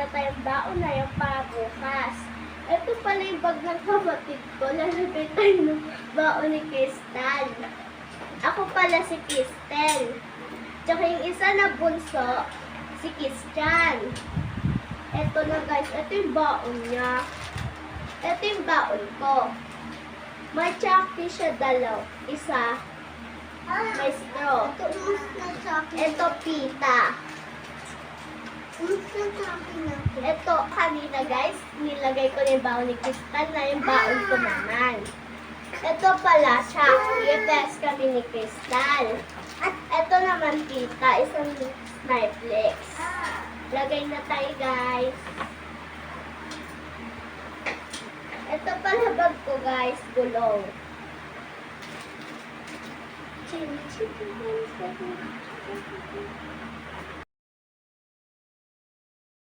na tayong baon na yung para bukas. Ito pala yung bag ng kapatid ko. Lalagay tayo ng baon ni Crystal. Ako pala si Crystal. Tsaka yung isa na bunso, si Christian. Ito na guys, ito yung baon niya. Ito yung baon ko. May chocolate siya dalaw. Isa, may straw. Ito pita. Ito kanina guys, nilagay ko na yung baon ni Crystal na yung baon ko naman. Ito pala siya, i-test kami ni Crystal. At ito naman pita, isang Sniplex. Lagay na tayo guys. Ito pala bag ko guys, gulong.